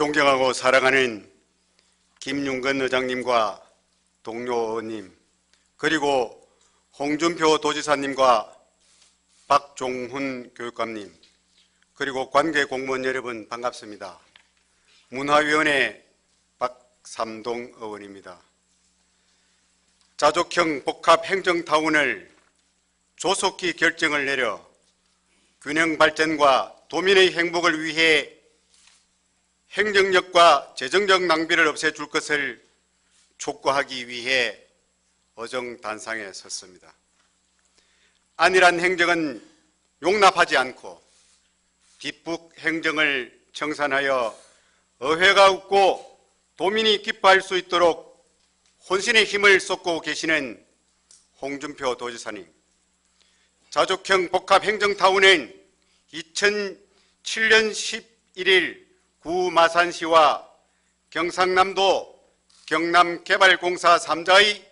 존경하고 사랑하는 김윤건 의장님과 동료 의원님, 그리고 홍준표 도지사님과 박종훈 교육감님, 그리고 관계 공무원 여러분 반갑습니다. 문화위원회 박삼동 의원입니다. 자족형 복합행정타운을 조속히 결정을 내려 균형 발전과 도민의 행복을 위해 행정력과 재정적 낭비를 없애줄 것을 촉구하기 위해 어정단상에 섰습니다. 안일한 행정은 용납하지 않고 뒷북 행정을 청산하여 어회가 웃고 도민이 기뻐할 수 있도록 혼신의 힘을 쏟고 계시는 홍준표 도지사님, 자족형 복합행정타운은 2007년 11일 구마산시와 경상남도 경남개발공사 3자의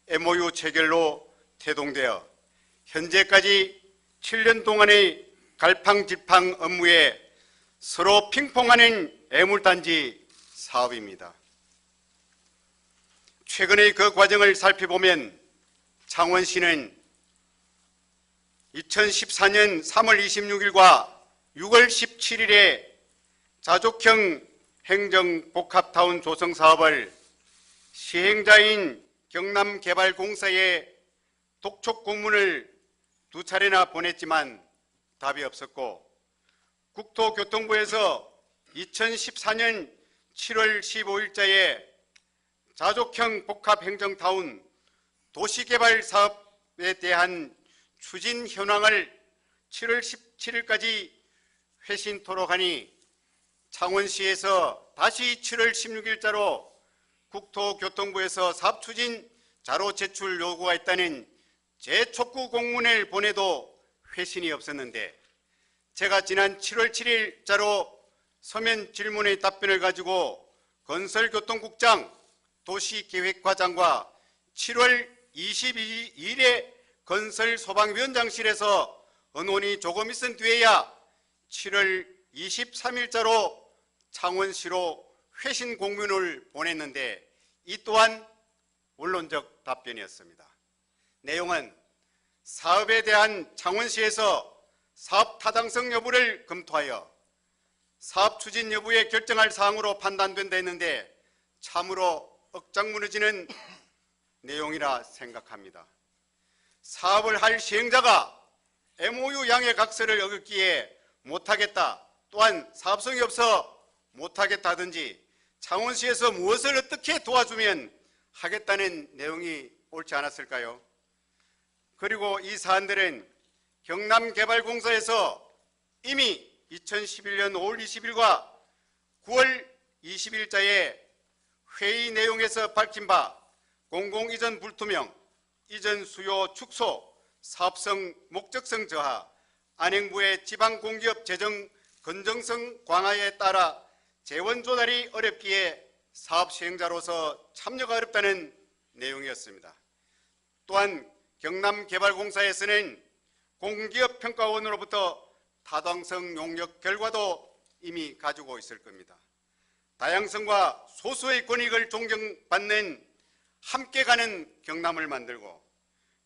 MOU 체결로 태동되어 현재까지 7년 동안의 갈팡질팡 업무에 서로 핑퐁하는 애물단지 사업입니다. 최근의 그 과정을 살펴보면 창원시는 2014년 3월 26일과 6월 17일에 자족형 행정복합타운 조성 사업을 시행자인 경남개발공사에 독촉 공문을 2차례나 보냈지만 답이 없었고, 국토교통부에서 2014년 7월 15일자에 자족형 복합행정타운 도시개발 사업에 대한 추진 현황을 7월 17일까지 회신토록 하니 창원시에서 다시 7월 16일자로 국토교통부에서 사업추진 자료 제출 요구가 있다는 재촉구 공문을 보내도 회신이 없었는데, 제가 지난 7월 7일자로 서면 질문의 답변을 가지고 건설교통국장, 도시계획과장과 7월 22일에 건설소방위원장실에서 의논이 조금 있은 뒤에야 7월 23일자로 창원시로 회신 공문을 보냈는데, 이 또한 원론적 답변이었습니다. 내용은 사업에 대한 창원시에서 사업 타당성 여부를 검토하여 사업 추진 여부에 결정할 사항으로 판단된다 했는데, 참으로 억장무너지는 내용이라 생각합니다. 사업을 할 시행자가 MOU 양해 각서를 어겼기에 못하겠다, 또한 사업성이 없어 못하겠다든지 창원시에서 무엇을 어떻게 도와주면 하겠다는 내용이 옳지 않았을까요? 그리고 이 사안들은 경남개발공사에서 이미 2011년 5월 20일과 9월 20일자에 회의 내용에서 밝힌 바 공공이전 불투명, 이전 수요 축소, 사업성 목적성 저하, 안행부의 지방공기업 재정 건정성 강화에 따라 재원 조달이 어렵기에 사업 시행자로서 참여가 어렵다는 내용이었습니다. 또한 경남개발공사에서는 공기업 평가원으로부터 타당성 용역 결과도 이미 가지고 있을 겁니다. 다양성과 소수의 권익을 존경받는 함께 가는 경남을 만들고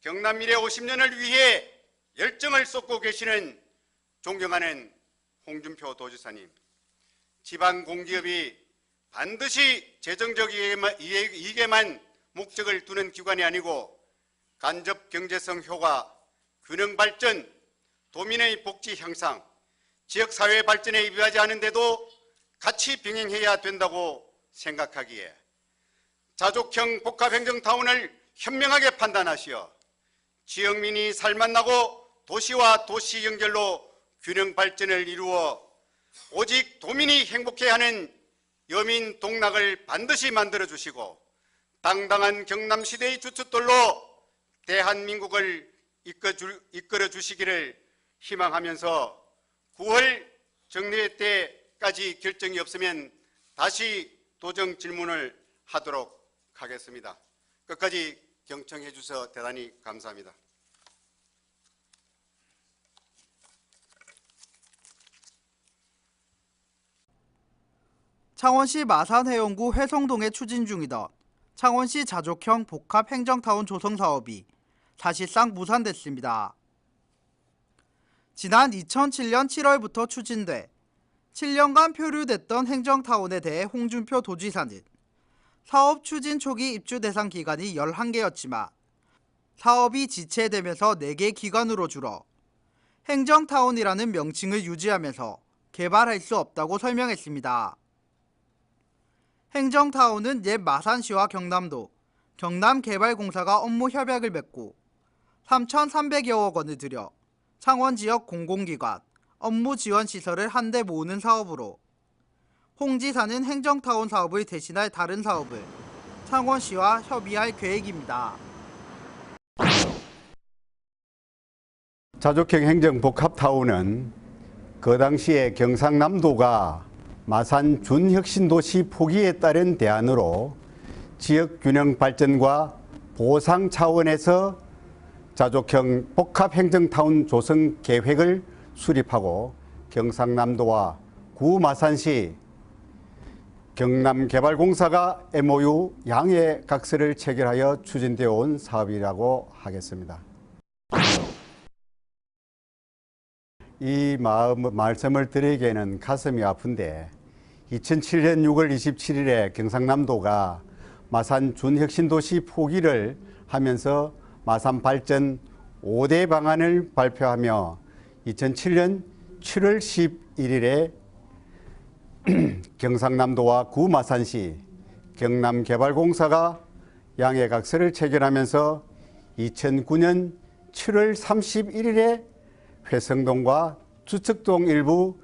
경남 미래 50년을 위해 열정을 쏟고 계시는 존경하는 홍준표 도지사님, 지방공기업이 반드시 재정적 이익에만 목적을 두는 기관이 아니고 간접 경제성 효과, 균형 발전, 도민의 복지 향상, 지역사회 발전에 이바지 하는데도 같이 병행해야 된다고 생각하기에 자족형 복합행정타운을 현명하게 판단하시어 지역민이 살맛나고 도시와 도시 연결로 균형 발전을 이루어 오직 도민이 행복해하는 여민 동락을 반드시 만들어 주시고 당당한 경남시대의 주춧돌로 대한민국을 이끌어 주시기를 희망하면서 9월 정례 때까지 결정이 없으면 다시 도정 질문을 하도록 하겠습니다. 끝까지 경청해 주셔서 대단히 감사합니다. 창원시 마산해운구 회성동에 추진 중이던 창원시 자족형 복합행정타운 조성 사업이 사실상 무산됐습니다. 지난 2007년 7월부터 추진돼 7년간 표류됐던 행정타운에 대해 홍준표 도지사는 사업 추진 초기 입주 대상 기간이 11개였지만 사업이 지체되면서 4개 기간으로 줄어 행정타운이라는 명칭을 유지하면서 개발할 수 없다고 설명했습니다. 행정타운은 옛 마산시와 경남도, 경남개발공사가 업무 협약을 맺고 3,300여억 원을 들여 창원 지역 공공기관, 업무 지원 시설을 한데 모으는 사업으로 홍 지사는 행정타운 사업을 대신할 다른 사업을 창원시와 협의할 계획입니다. 자족형 행정복합타운은 그 당시에 경상남도가 마산 준혁신도시 포기에 따른 대안으로 지역균형 발전과 보상 차원에서 자족형 복합행정타운 조성 계획을 수립하고 경상남도와 구마산시 경남개발공사가 MOU 양해각서를 체결하여 추진되어 온 사업이라고 하겠습니다. 이 말씀을 드리기에는 가슴이 아픈데 2007년 6월 27일에 경상남도가 마산 준혁신도시 포기를 하면서 마산 발전 5대 방안을 발표하며 2007년 7월 11일에 경상남도와 구마산시 경남개발공사가 양해각서를 체결하면서 2009년 7월 31일에 회성동과 주측동 일부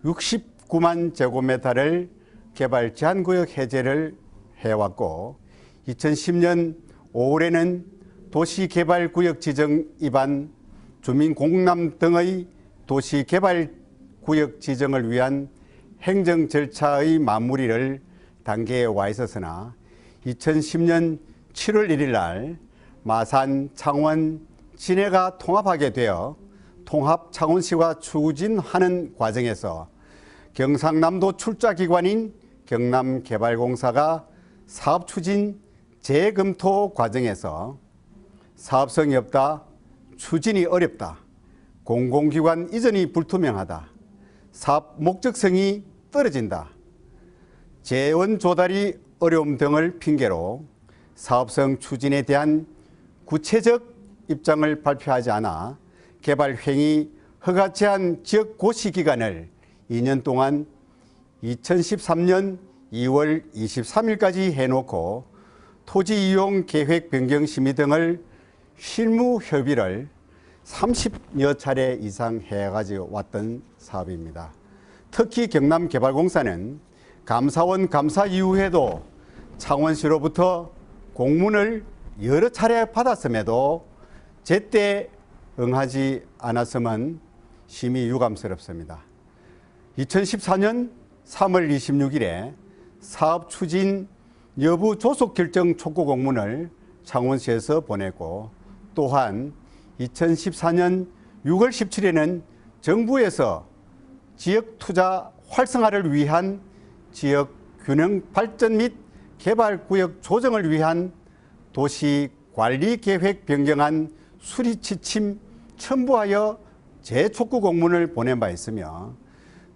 69만 제곱미터를 개발 제한구역 해제를 해왔고 2010년 5월에는 도시개발구역 지정 위반, 주민공ram 등의 도시개발구역 지정을 위한 행정 절차의 마무리를 단계에 와 있었으나 2010년 7월 1일 날 마산, 창원, 진해가 통합하게 되어 통합 창원시와 추진하는 과정에서 경상남도 출자기관인 경남개발공사가 사업추진 재검토 과정에서 사업성이 없다, 추진이 어렵다, 공공기관 이전이 불투명하다, 사업 목적성이 떨어진다, 재원 조달이 어려움 등을 핑계로 사업성 추진에 대한 구체적 입장을 발표하지 않아 개발 행위 허가 제한 지역 고시 기간을 2년 동안 2013년 2월 23일까지 해놓고 토지 이용 계획 변경 심의 등을 실무 협의를 30여 차례 이상 해가지고 왔던 사업입니다. 특히 경남개발공사는 감사원 감사 이후에도 창원시로부터 공문을 여러 차례 받았음에도 제때 응하지 않았음은 심히 유감스럽습니다. 2014년 3월 26일에 사업 추진 여부 조속 결정 촉구 공문을 창원시에서 보냈고 또한 2014년 6월 17일에는 정부에서 지역 투자 활성화를 위한 지역 균형 발전 및 개발구역 조정을 위한 도시관리계획 변경안 수리 지침 첨부하여 재촉구 공문을 보낸 바 있으며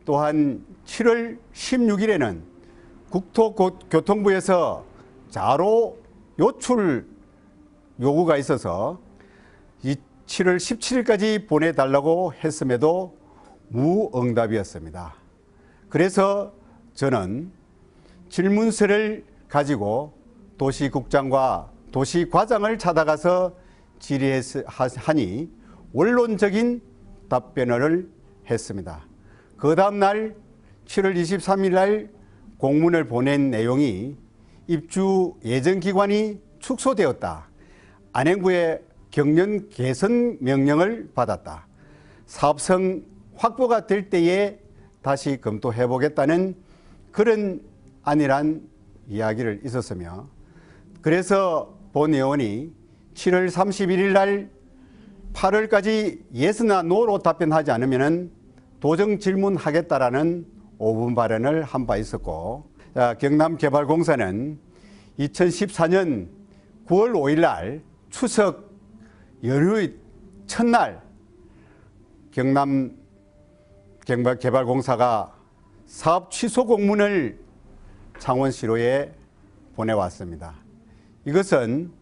또한 7월 16일에는 국토교통부에서 자료 요출 요구가 있어서 7월 17일까지 보내달라고 했음에도 무응답이었습니다. 그래서 저는 질문서를 가지고 도시국장과 도시과장을 찾아가서 질의하니 원론적인 답변을 했습니다. 그 다음 날 7월 23일 날 공문을 보낸 내용이 입주 예정기관이 축소되었다. 안행부의 경련 개선 명령을 받았다. 사업성 확보가 될 때에 다시 검토해보겠다는 그런 안이란 이야기를 있었으며 그래서 본 의원이 7월 31일 날 8월까지 예스나 노로 답변하지 않으면 도정 질문하겠다라는 5분 발언을 한 바 있었고 경남개발공사는 2014년 9월 5일 날 추석 연휴의 첫날 경남개발공사가 사업 취소 공문을 창원시로에 보내왔습니다. 이것은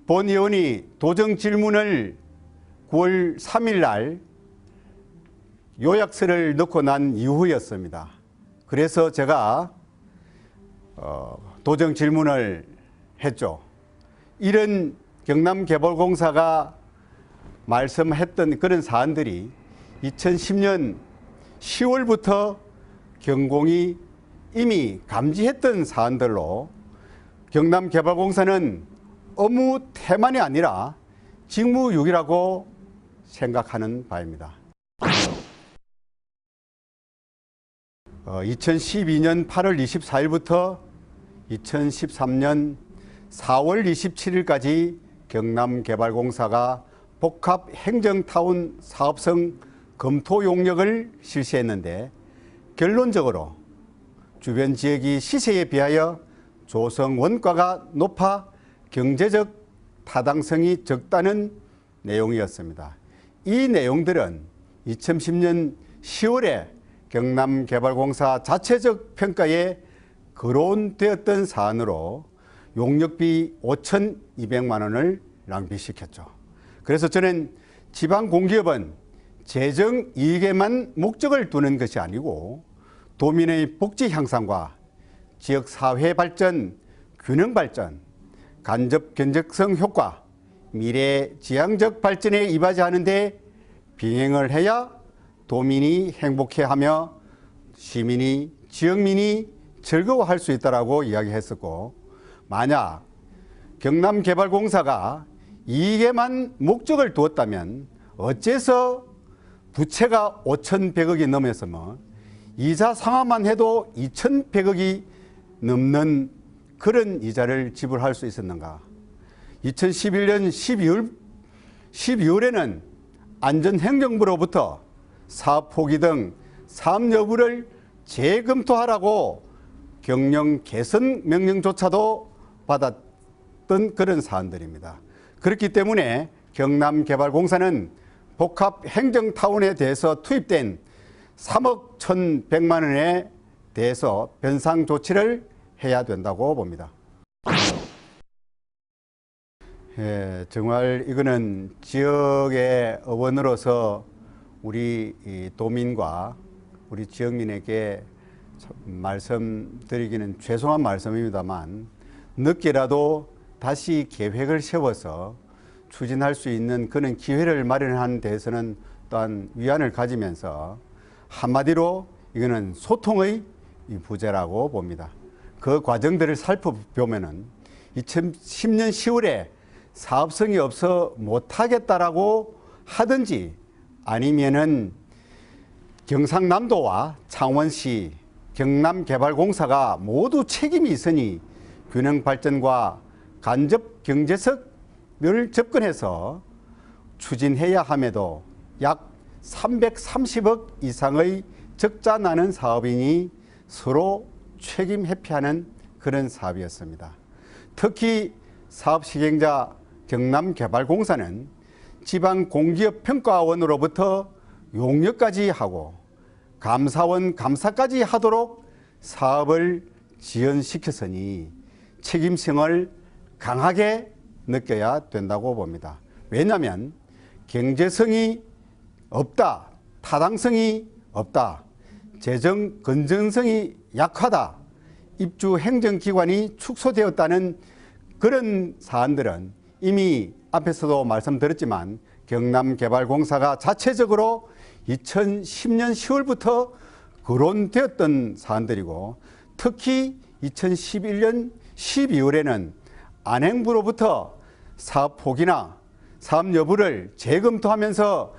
본 의원이 도정 질문을 9월 3일 날 요약서를 넣고 난 이후였습니다. 그래서 제가 도정 질문을 했죠. 이런 경남개발공사가 말씀했던 그런 사안들이 2010년 10월부터 경공이 이미 감지했던 사안들로 경남개발공사는 업무 태만이 아니라 직무유기라고 생각하는 바입니다. 2012년 8월 24일부터 2013년 4월 27일까지 경남개발공사가 복합행정타운 사업성 검토 용역을 실시했는데 결론적으로 주변 지역이 시세에 비하여 조성 원가가 높아 경제적 타당성이 적다는 내용이었습니다. 이 내용들은 2010년 10월에 경남개발공사 자체적 평가에 거론되었던 사안으로 용역비 5,200만 원을 낭비시켰죠. 그래서 저는 지방공기업은 재정 이익에만 목적을 두는 것이 아니고 도민의 복지 향상과 지역사회 발전, 균형 발전, 간접 견적성 효과, 미래 지향적 발전에 이바지하는 데 병행을 해야 도민이 행복해하며 시민이, 지역민이 즐거워할 수 있다고 이야기했었고, 만약 경남개발공사가 이익에만 목적을 두었다면 어째서 부채가 5,100억이 넘었으면 이자 상환만 해도 2,100억이 넘는 그런 이자를 지불할 수 있었는가. 2011년 12월에는 안전행정부로부터 사업 포기 등 사업 여부를 재검토하라고 경영 개선 명령조차도 받았던 그런 사안들입니다. 그렇기 때문에 경남개발공사는 복합행정타운에 대해서 투입된 3억 1,100만 원에 대해서 변상 조치를 해야 된다고 봅니다. 정말 이거는 지역의 어원으로서 우리 도민과 우리 지역민에게 말씀드리기는 죄송한 말씀입니다만 늦게라도 다시 계획을 세워서 추진할 수 있는 그런 기회를 마련하는 데에서는 또한 위안을 가지면서 한마디로 이거는 소통의 부재라고 봅니다. 그 과정들을 살펴보면은 2010년 10월에 사업성이 없어 못하겠다라고 하든지 아니면은 경상남도와 창원시, 경남개발공사가 모두 책임이 있으니 균형 발전과 간접 경제성을 접근해서 추진해야 함에도 약 330억 이상의 적자 나는 사업이니 서로 책임 회피하는 그런 사업이었습니다. 특히 사업 시행자 경남개발공사는 지방공기업평가원으로부터 용역까지 하고 감사원 감사까지 하도록 사업을 지연시켰으니 책임성을 강하게 느껴야 된다고 봅니다. 왜냐하면 경제성이 없다, 타당성이 없다, 재정 건전성이 약하다, 입주 행정기관이 축소되었다는 그런 사안들은 이미 앞에서도 말씀드렸지만 경남개발공사가 자체적으로 2010년 10월부터 거론되었던 사안들이고, 특히 2011년 12월에는 안행부로부터 사업 포기나 사업 여부를 재검토하면서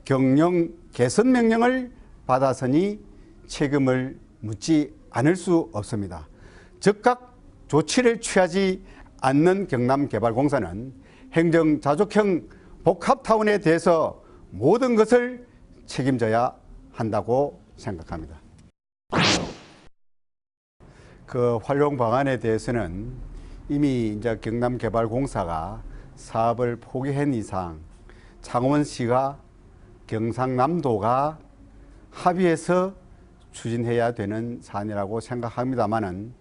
경영 개선 명령을 받았으니 책임을 묻지 않을 수 없습니다. 즉각 조치를 취하지 않는 경남개발공사는 행정자족형 복합타운에 대해서 모든 것을 책임져야 한다고 생각합니다. 그 활용 방안에 대해서는 이미 이제 경남개발공사가 사업을 포기한 이상 창원시가 경상남도가 합의해서 추진해야 되는 사안이라고 생각합니다만은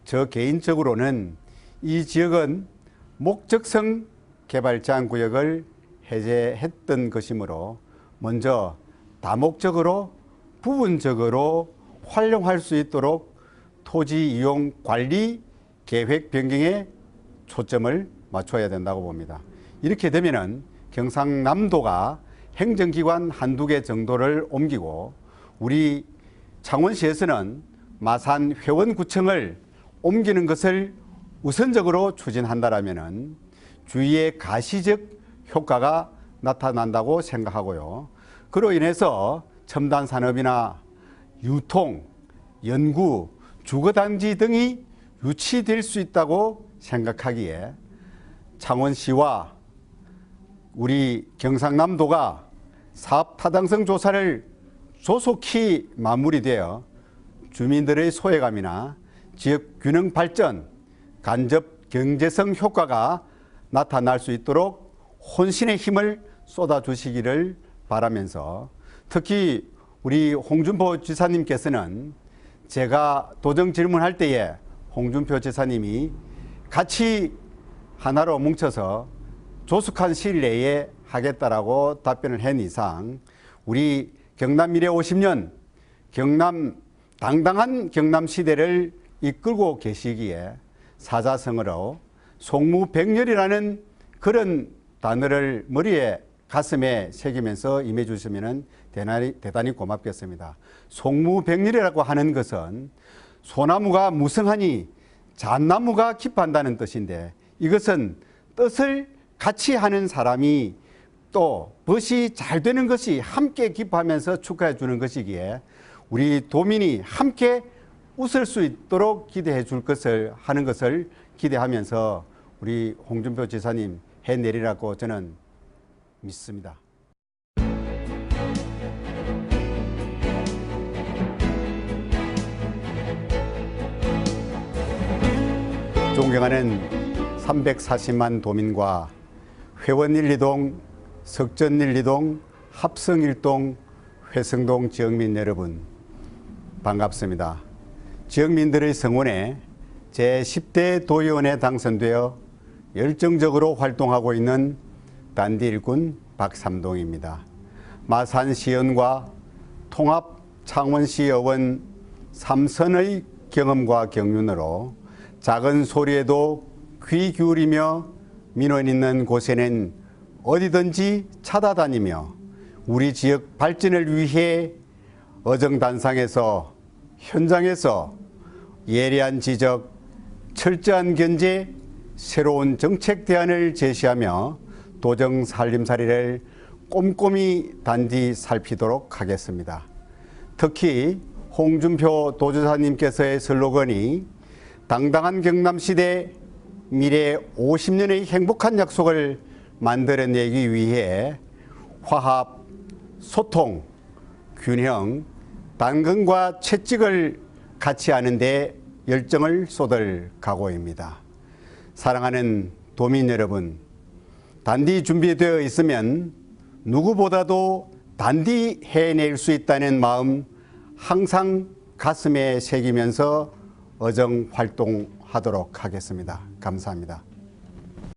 저 개인적으로는 이 지역은 목적성 개발 제한 구역을 해제했던 것이므로 먼저 다목적으로 부분적으로 활용할 수 있도록 토지 이용 관리 계획 변경에 초점을 맞춰야 된다고 봅니다. 이렇게 되면은 경상남도가 행정기관 한두 개 정도를 옮기고 우리 창원시에서는 마산 회원구청을 옮기는 것을 우선적으로 추진한다라면은 주위의 가시적 효과가 나타난다고 생각하고요. 그로 인해서 첨단 산업이나 유통, 연구, 주거단지 등이 유치될 수 있다고 생각하기에 창원시와 우리 경상남도가 사업 타당성 조사를 조속히 마무리되어 주민들의 소외감이나 지역 균형 발전, 간접 경제성 효과가 나타날 수 있도록 혼신의 힘을 쏟아주시기를 바라면서 특히 우리 홍준표 지사님께서는 제가 도정 질문할 때에 홍준표 지사님이 같이 하나로 뭉쳐서 조속한 시일 내에 하겠다라고 답변을 한 이상 우리 경남 미래 50년 당당한 경남 시대를 이끌고 계시기에 사자성어로 송무백렬이라는 그런 단어를 머리에 가슴에 새기면서 임해 주시면 대단히 고맙겠습니다. 송무백렬이라고 하는 것은 소나무가 무성하니 잣나무가 기판다는 뜻인데 이것은 뜻을 같이 하는 사람이 또 벗이 잘 되는 것이 함께 기뻐하면서 축하해 주는 것이기에 우리 도민이 함께 웃을 수 있도록 기대해 줄 것을 하는 것을 기대하면서 우리 홍준표 지사님 해내리라고 저는 믿습니다. 존경하는 340만 도민과 회원 1, 2동, 석전 1, 2동, 합성 1동, 회성동 지역민 여러분 반갑습니다. 지역민들의 성원에 제10대 도의원에 당선되어 열정적으로 활동하고 있는 단디 일군 박삼동입니다. 마산시의원과 통합 창원시의원 3선의 경험과 경륜으로 작은 소리에도 귀 기울이며 민원 있는 곳에는 어디든지 찾아다니며 우리 지역 발전을 위해 어정단상에서 현장에서 예리한 지적, 철저한 견제, 새로운 정책 대안을 제시하며 도정 살림살이를 꼼꼼히 단디 살피도록 하겠습니다. 특히 홍준표 도지사님께서의 슬로건이 당당한 경남시대 미래 50년의 행복한 약속을 만들어내기 위해 화합, 소통, 균형, 당근과 채찍을 같이 하는 데 열정을 쏟을 각오입니다. 사랑하는 도민 여러분, 단디 준비되어 있으면 누구보다도 단디 해낼 수 있다는 마음 항상 가슴에 새기면서 어정 활동하도록 하겠습니다. 감사합니다.